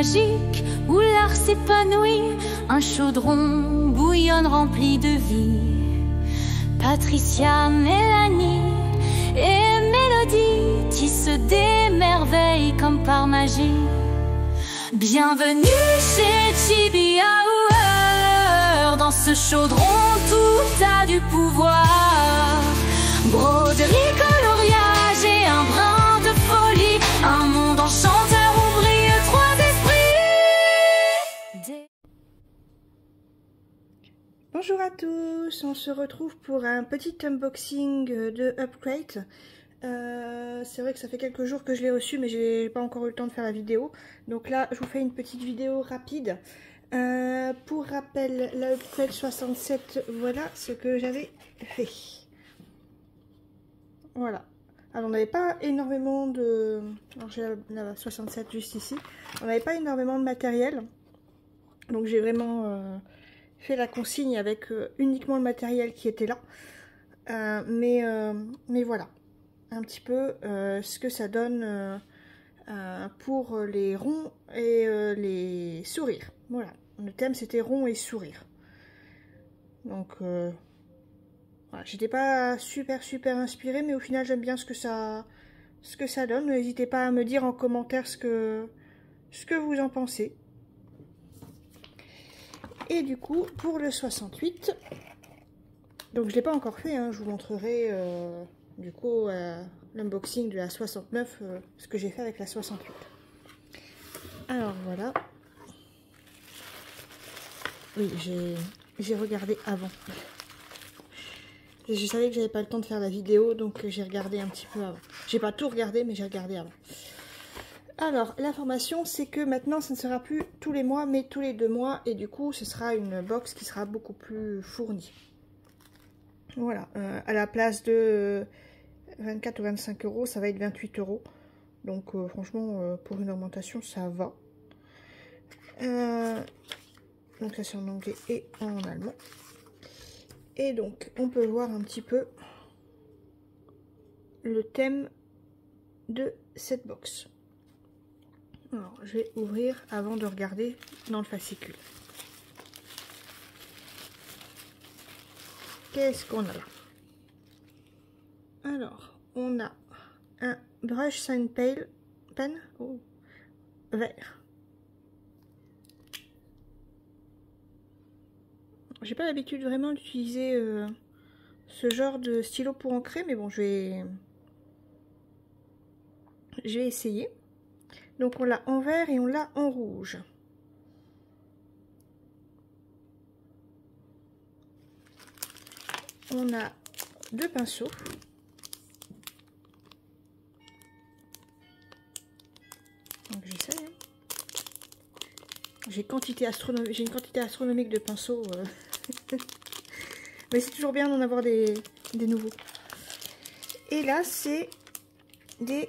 magique où l'art s'épanouit, un chaudron bouillonne rempli de vie. Patricia, Mélanie et Mélodie tissent des merveilles comme par magie. Bienvenue chez Chibi Hour, dans ce chaudron tout a du pouvoir. Broderie, coloriage et un brin de folie, un monde enchanteur où brillent trois esprits. Bonjour à tous, on se retrouve pour un petit unboxing de Upcrate. C'est vrai que ça fait quelques jours que je l'ai reçu, mais j'ai pas encore eu le temps de faire la vidéo. Donc là, je vous fais une petite vidéo rapide. Pour rappel, la Upcrate 67, voilà ce que j'avais fait. Voilà. Alors on n'avait pas énormément de... Alors j'ai la 67 juste ici. On n'avait pas énormément de matériel. Donc j'ai vraiment fait la consigne avec uniquement le matériel qui était là. Mais voilà. Un petit peu ce que ça donne pour les ronds et les sourires. Voilà. Le thème c'était rond et sourire. Donc... voilà, j'étais pas super inspirée, mais au final j'aime bien ce que ça donne. N'hésitez pas à me dire en commentaire ce que vous en pensez. Et du coup, pour le 68, donc je l'ai pas encore fait, hein, je vous montrerai du coup l'unboxing de la 69, ce que j'ai fait avec la 68. Alors voilà. Oui, j'ai regardé avant. Je savais que j'avais pas le temps de faire la vidéo, donc j'ai regardé un petit peu avant. J'ai pas tout regardé, mais j'ai regardé avant. Alors, l'information, c'est que maintenant, ce ne sera plus tous les mois, mais tous les 2 mois. Et du coup, ce sera une box qui sera beaucoup plus fournie. Voilà, à la place de 24 ou 25 euros, ça va être 28 euros. Donc, franchement, pour une augmentation, ça va. Donc, ça c'est en anglais et en allemand. Et donc, on peut voir un petit peu le thème de cette box. Alors, je vais ouvrir avant de regarder dans le fascicule. Qu'est-ce qu'on a là? Alors, on a un brush sign pen vert. J'ai pas l'habitude vraiment d'utiliser ce genre de stylo pour encrer, mais bon, je vais essayer. Donc on l'a en vert et on l'a en rouge. On a 2 pinceaux. Donc j'essaie. J'ai une quantité astronomique de pinceaux. Mais c'est toujours bien d'en avoir des nouveaux. Et là, c'est des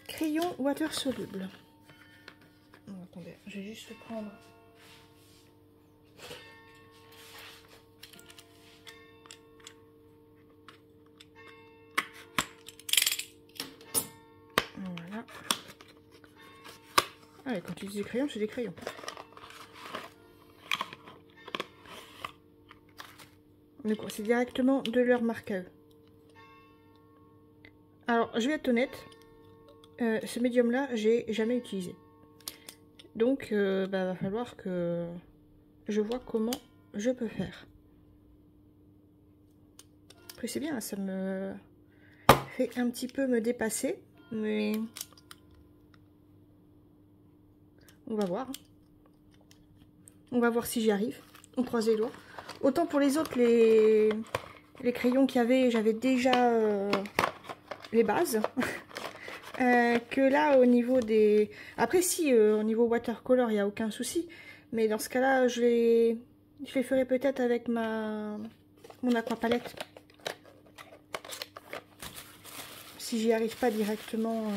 crayons water solubles. Oh, attendez, je vais juste prendre. Voilà. Ah, quand tu dis des crayons, c'est des crayons. C'est directement de leur marque à eux. Alors, je vais être honnête, ce médium là, j'ai jamais utilisé. Donc, va falloir que je vois comment je peux faire. Après, c'est bien, ça me fait un petit peu me dépasser, mais on va voir. On va voir si j'y arrive. On croise les doigts. Autant pour les autres, les crayons qu'il y avait, j'avais déjà les bases. Que là, au niveau des... Après, si, au niveau watercolor, il n'y a aucun souci. Mais dans ce cas-là, je les ferai peut-être avec mon aquapalette. Si j'y arrive pas directement.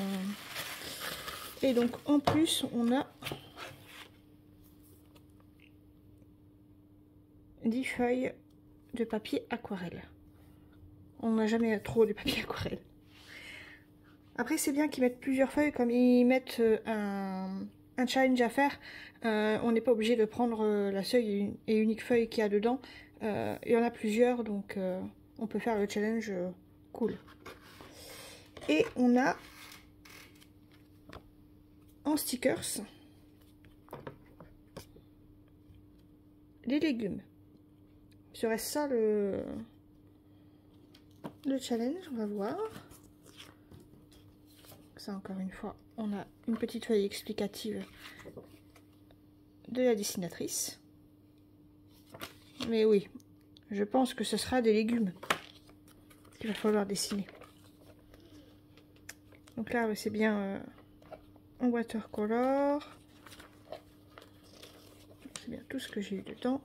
Et donc, en plus, on a 10 feuilles de papier aquarelle. On n'a jamais trop de papier aquarelle. Après, c'est bien qu'ils mettent plusieurs feuilles, comme ils mettent un challenge à faire. On n'est pas obligé de prendre la seule et unique feuille qu'il y a dedans. Il y en a plusieurs, donc on peut faire le challenge cool. Et on a en stickers les légumes. Serait-ce ça le challenge? On va voir. Ça, encore une fois, on a une petite feuille explicative de la dessinatrice. Mais oui, je pense que ce sera des légumes qu'il va falloir dessiner. Donc là, c'est bien en watercolor. C'est bien tout ce que j'ai eu dedans.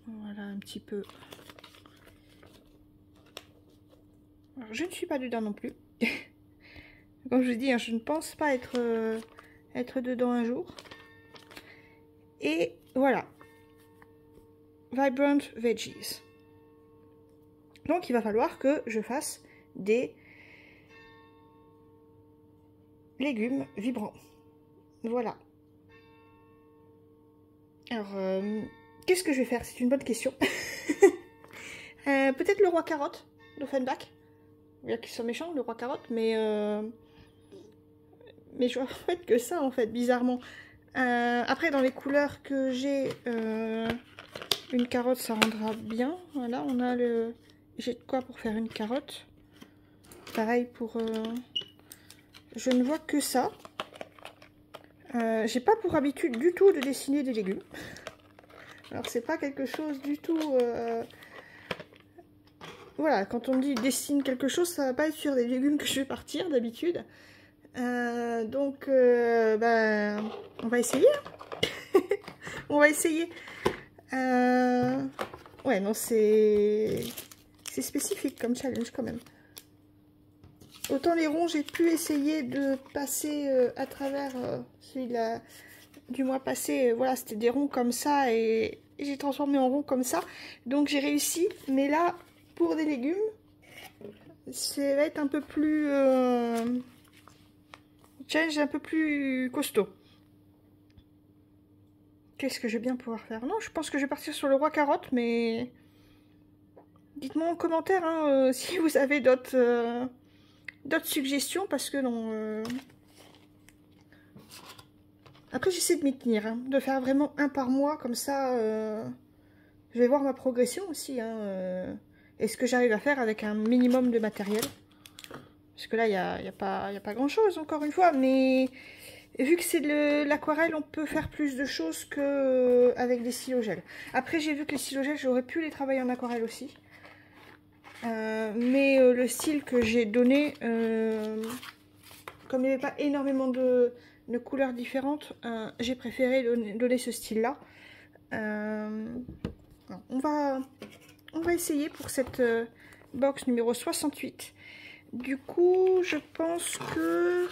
Voilà un petit peu. Alors, je ne suis pas dedans non plus. Comme je vous dis, hein, je ne pense pas être dedans un jour. Et voilà. Vibrant Veggies. Donc il va falloir que je fasse des légumes vibrants. Voilà. Alors, qu'est-ce que je vais faire? C'est une bonne question. Peut-être le roi carotte d'Offenbach. Bien qu'ils sont méchants, le roi carotte, mais je vois en fait que ça, en fait, bizarrement. Après, dans les couleurs que j'ai, une carotte, ça rendra bien. Voilà, on a le... J'ai de quoi pour faire une carotte. Pareil pour... Je ne vois que ça. J'ai pas pour habitude du tout de dessiner des légumes. Alors, c'est pas quelque chose du tout... Voilà, quand on me dit dessine quelque chose, ça va pas être sur des légumes que je vais partir d'habitude. Donc, ben, on va essayer. On va essayer. Ouais, non, c'est spécifique comme challenge quand même. Autant les ronds, j'ai pu essayer de passer à travers celui du mois passé. Voilà, c'était des ronds comme ça et j'ai transformé en ronds comme ça. Donc j'ai réussi, mais là, pour des légumes, ça va être un peu plus... challenge un peu plus costaud. Qu'est-ce que je vais bien pouvoir faire? Non, je pense que je vais partir sur le roi carotte, mais... Dites-moi en commentaire hein, si vous avez d'autres suggestions, parce que non... Après, j'essaie de m'y tenir, hein, de faire vraiment un par mois, comme ça, je vais voir ma progression aussi. Hein, et ce que j'arrive à faire avec un minimum de matériel. Parce que là, il n'y a pas grand-chose, encore une fois, mais... Vu que c'est de l'aquarelle, on peut faire plus de choses qu'avec des stylos-gel. Après, j'ai vu que les stylos-gel, j'aurais pu les travailler en aquarelle aussi. Mais le style que j'ai donné, comme il n'y avait pas énormément de couleurs différentes, j'ai préféré donner ce style-là. On va essayer pour cette box numéro 68. Du coup, je pense que...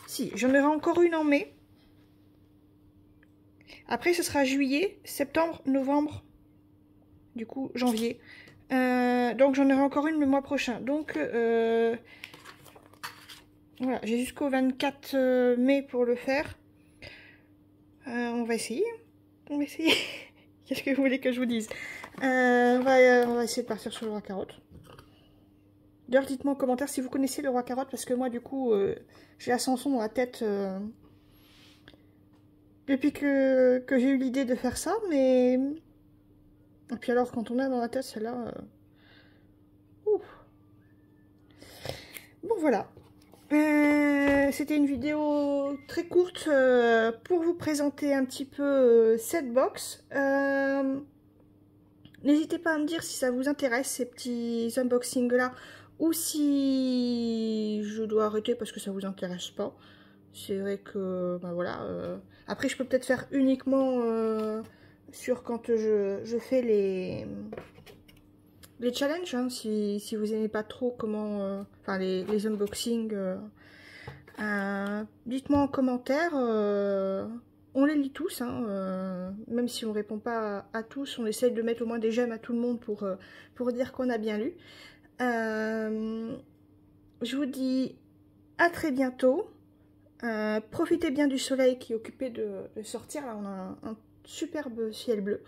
Si, j'en aurai encore une en mai. Après, ce sera juillet, septembre, novembre. Du coup, janvier. Donc, j'en aurai encore une le mois prochain. Donc, voilà, j'ai jusqu'au 24 mai pour le faire. On va essayer. On va essayer. Qu'est-ce que vous voulez que je vous dise? On va essayer de partir sur le roi carotte. D'ailleurs, dites-moi en commentaire si vous connaissez le roi carotte, parce que moi, du coup, j'ai la chanson dans la tête depuis que j'ai eu l'idée de faire ça, mais... Et puis alors, quand on a dans la tête, celle-là... Bon, voilà. C'était une vidéo très courte pour vous présenter un petit peu cette box. N'hésitez pas à me dire si ça vous intéresse, ces petits unboxings-là, ou si je dois arrêter parce que ça vous intéresse pas. C'est vrai que, ben voilà. Après, je peux peut-être faire uniquement sur quand je fais les challenges, hein, si vous n'aimez pas trop comment... enfin, les unboxings. Dites-moi en commentaire. On les lit tous, hein, même si on répond pas à tous, on essaye de mettre au moins des j'aime à tout le monde pour dire qu'on a bien lu. je vous dis à très bientôt. Profitez bien du soleil qui est occupé de sortir. Là, on a un superbe ciel bleu.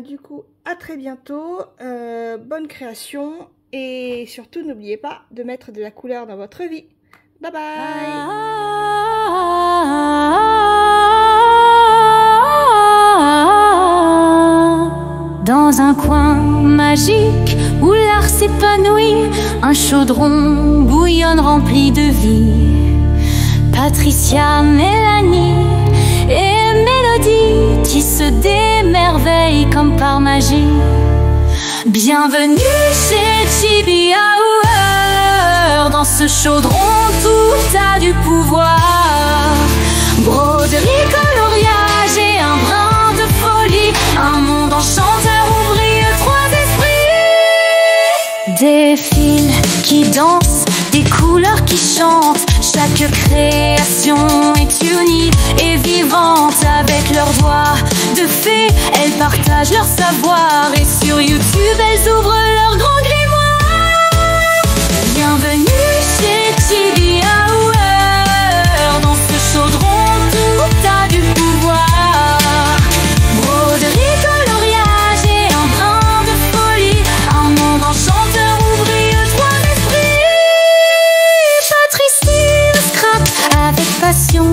Du coup, à très bientôt. Bonne création. Et surtout, n'oubliez pas de mettre de la couleur dans votre vie. Bye bye. Dans un coin magique où l'art s'épanouit, un chaudron bouillonne rempli de vie. Patricia, Mélanie et Mélodie qui se d'émerveillent comme par magie. Bienvenue chez Chibi Hour. Dans ce chaudron, tout a du pouvoir. Broderie, coloriage et un brin de folie. Un monde enchanteur où brillent trois esprits. Des fils qui dansent, des couleurs qui chantent. Chaque création est unique et vivante. Avec leurs doigts de fée, elles partagent leur savoir. Et sur YouTube, elles ouvrent leur grand grimoire. Bienvenue chez Chibi Hour. Dans ce chaudron, tout a du pouvoir. Broderie, coloriage et un brin de folie. Un monde enchanteur où brillent trois esprits. Patricia scrape avec passion.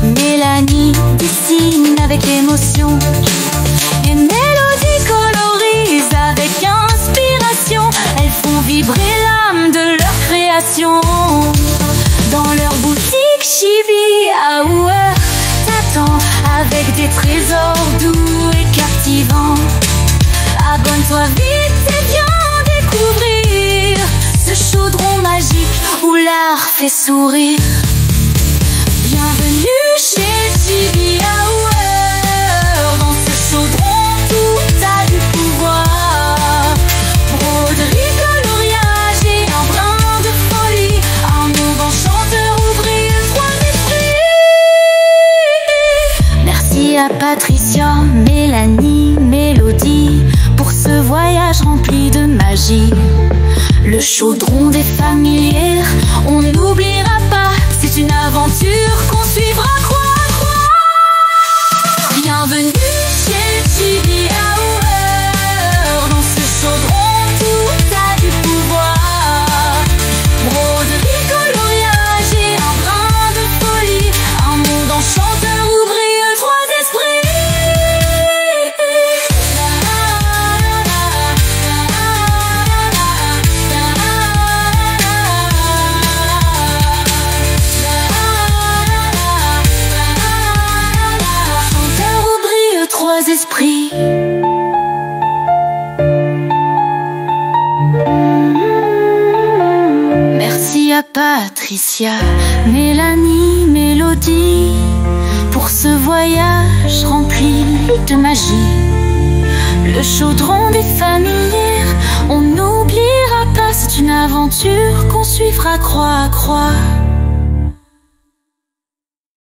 Mélanie dessine avec émotion. Et Mélodie colorise avec inspiration. Elles font vibrer l'âme de leur création. Dans leur boutique Chibi Hour t'attend avec des trésors doux et captivants. Abonne-toi vite et viens découvrir ce chaudron magique où l'art fait sourire. Bienvenue chez Chibi Hour. Dans ce chaudron, tout a du pouvoir. Broderie, coloriage et un brin de folie. Un monde enchanteur où brillent trois esprits. Merci à Patricia, Mélanie, Mélodie pour ce voyage rempli de magie. Le chaudron des familières, on n'oubliera pas. C'est une aventure qu'on suivra croix à croix. Bienvenue chez Chibi Hour. Dans ce chaudron, tout a du pouvoir. Broderie, coloriage et un brin de folie. Un monde enchanteur où brillent trois esprits. Esprits. Merci à Patricia, Mélanie, Mélodie pour ce voyage rempli de magie. Le chaudron des familières, on n'oubliera pas. C'est une aventure qu'on suivra croix à croix.